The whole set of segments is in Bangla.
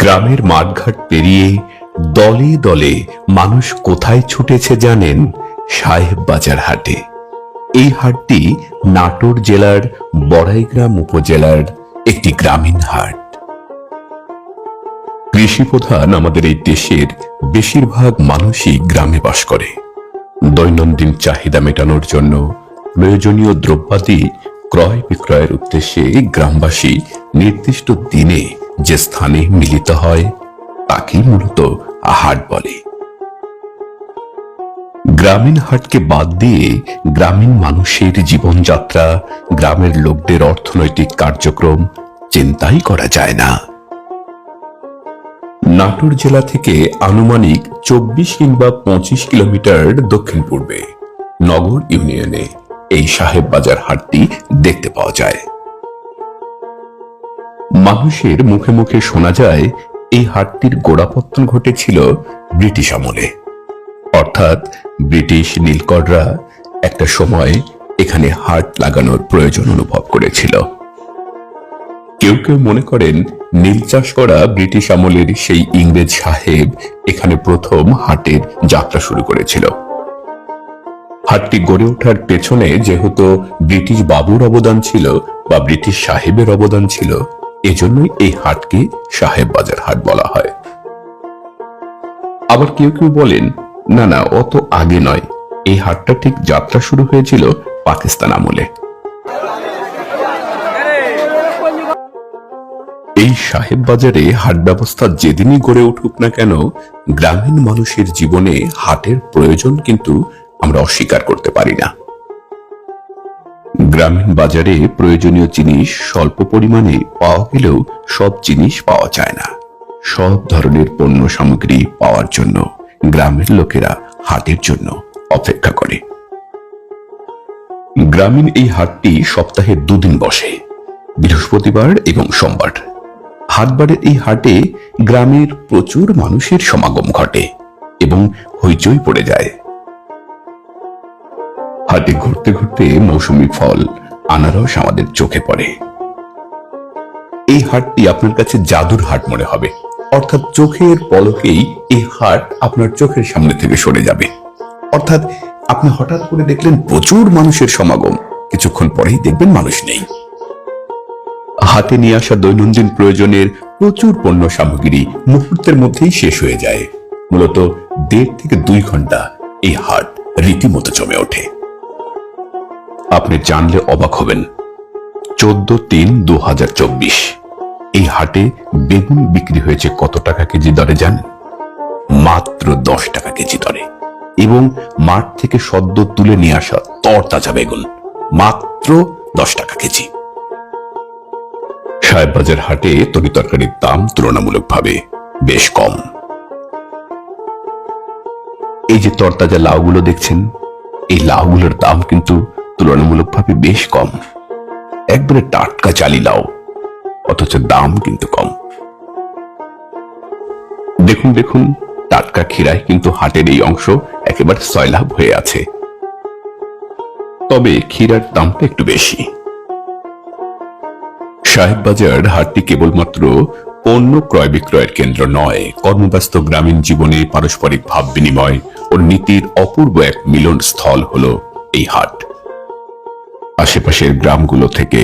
গ্রামের মাঠঘাট পেরিয়ে দলে দলে মানুষ কোথায় ছুটেছে জানেন? সাহেববাজার হাটে। এই হাটটি নাটোর জেলার বড়াইগ্রাম উপজেলার একটি গ্রামীণ হাট। কৃষি প্রধান আমাদের এই দেশের বেশিরভাগ মানুষই গ্রামে বাস করে। দৈনন্দিন চাহিদা মেটানোর জন্য প্রয়োজনীয় দ্রব্যাদি ক্রয় বিক্রয়ের উদ্দেশ্যে গ্রামবাসী নির্দিষ্ট দিনে যে স্থানে মিলিত হয় তাকে মূলত হাট বলে। গ্রামীণ হাটকে বাদ দিয়ে গ্রামীণ মানুষের জীবনযাত্রা, গ্রামের লোকদের অর্থনৈতিক কার্যক্রম চিন্তাই করা যায় না। নাটোর জেলা থেকে আনুমানিক 24 কিংবা 25 কিলোমিটার দক্ষিণ পূর্বে নগর ইউনিয়নে এই সাহেববাজার হাটটি দেখতে পাওয়া যায়। মানুষের মুখে মুখে শোনা যায় এই হাটটির গোড়াপত্তন ঘটেছিল ব্রিটিশ আমলে, অর্থাৎ ব্রিটিশ নীলকররা একটা সময় এখানে হাট লাগানোর প্রয়োজন অনুভব করেছিল। কেউ কেউ মনে করেন নীল চাষ করা ব্রিটিশ আমলের সেই ইংরেজ সাহেব এখানে প্রথম হাটের যাত্রা শুরু করেছিল। হাটটি গড়ে ওঠার পেছনে যেহেতু ব্রিটিশ বাবুর অবদান ছিল বা ব্রিটিশ সাহেবের অবদান ছিল, এজন্যই এই হাটকে সাহেববাজার হাট বলা হয়। আবার কেউ কেউ বলেন না না, অত আগে নয়, এই হাটটা ঠিক যাত্রা শুরু হয়েছিল পাকিস্তান আমলে। এই সাহেববাজারে হাট ব্যবস্থা যেদিনই গড়ে উঠুক না কেন, গ্রামীণ মানুষের জীবনে হাটের প্রয়োজন কিন্তু আমরা অস্বীকার করতে পারি না। গ্রামীণ বাজারে প্রয়োজনীয় জিনিস স্বল্প পরিমাণে পাওয়া গেলেও সব জিনিস পাওয়া যায় না। সব ধরনের পণ্য সামগ্রী পাওয়ার জন্য গ্রামের লোকেরা হাটের জন্য অপেক্ষা করে। গ্রামীণ এই হাটটি সপ্তাহে 2 দিন বসে, বৃহস্পতিবার এবং সোমবার। হাটবারের এই হাটে গ্রামের প্রচুর মানুষের সমাগম ঘটে এবং হইচই পড়ে যায়। হাটে ঘুরতে ঘুরতে মৌসুমী ফল, আনারস আমাদের চোখে পড়ে। এই হাটটি আপনার কাছে জাদুর হাট মনে হবে, অর্থাৎ চোখের পলকেই এই হাট আপনার চোখের সামনে থেকে সরে যাবে। অর্থাৎ আপনি হঠাৎ করে দেখলেন প্রচুর মানুষের সমাগম, কিছুক্ষণ পরেই দেখবেন মানুষ নেই। হাটে নিয়ে আসা দৈনন্দিন প্রয়োজনের প্রচুর পণ্য সামগ্রী মুহূর্তের মধ্যেই শেষ হয়ে যায়। মূলত 1.5 থেকে 2 ঘন্টা এই হাট রীতিমতো জমে ওঠে। আপনি জানলে অবাক হবেন, 14/3/2024 এই হাটে বেগুন বিক্রি হয়েছে কত টাকা কেজি দরে জানেন? মাত্র 10 টাকা কেজি দরে। এবং মাঠ থেকে সদ্য তুলে নিয়ে আসা তরতাজা বেগুন মাত্র 10 টাকা কেজি। সাহেববাজার হাটে তরিতরকারির দাম তুলনামূলকভাবে বেশ কম। এই যে তরতাজা লাউগুলো দেখছেন, এই লাউগুলোর দাম কিন্তু তুলনামূলকভাবে বেশ কম। একবারে টাটকা চালি লাউ, অথচ দাম কিন্তু কম। দেখুন দেখুন, টাটকা ক্ষীরায় কিন্তু হাটের এই অংশ একেবারে সয়লাভ হয়ে আছে, তবে ক্ষীরার দামটা একটু বেশি। সাহেববাজার হাটটি কেবলমাত্র পণ্য ক্রয় বিক্রয়ের কেন্দ্র নয়, কর্মব্যস্ত গ্রামীণ জীবনে পারস্পরিক ভাব বিনিময় ও নীতির অপূর্ব এক মিলন স্থল হলো এই হাট। আশেপাশের গ্রামগুলো থেকে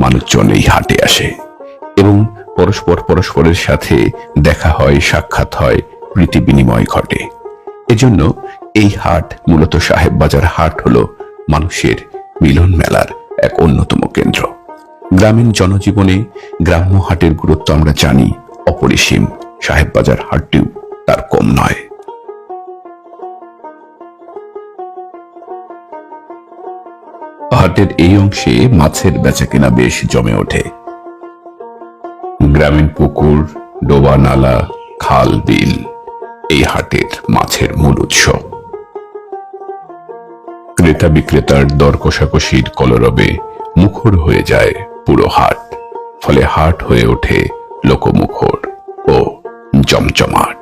মানুষজন এই হাটে আসে এবং পরস্পরের সাথে দেখা হয়, সাক্ষাৎ হয়, প্রীতি বিনিময় ঘটে। এজন্য এই হাট, মূলত সাহেববাজার হাট হলো মানুষের মিলন মেলার এক অন্যতম কেন্দ্র। গ্রামীণ জনজীবনে গ্রাম্য হাটের গুরুত্ব আমরা জানি অপরিসীম, সাহেববাজার হাটটিও তার কম নয়। হাটের এই অংশে মাছের বেচাকেনা বেশ জমে ওঠে। গ্রামীণ পুকুর, ডোবা, নালা, খাল, বিল এই হাটের মাছের মূল উৎস। ক্রেতা বিক্রেতার দর কষাকষির কলরবে মুখর হয়ে যায় পুরো হাট, ফলে হাট হয়ে ওঠে লোকমুখর ও জমজমাট।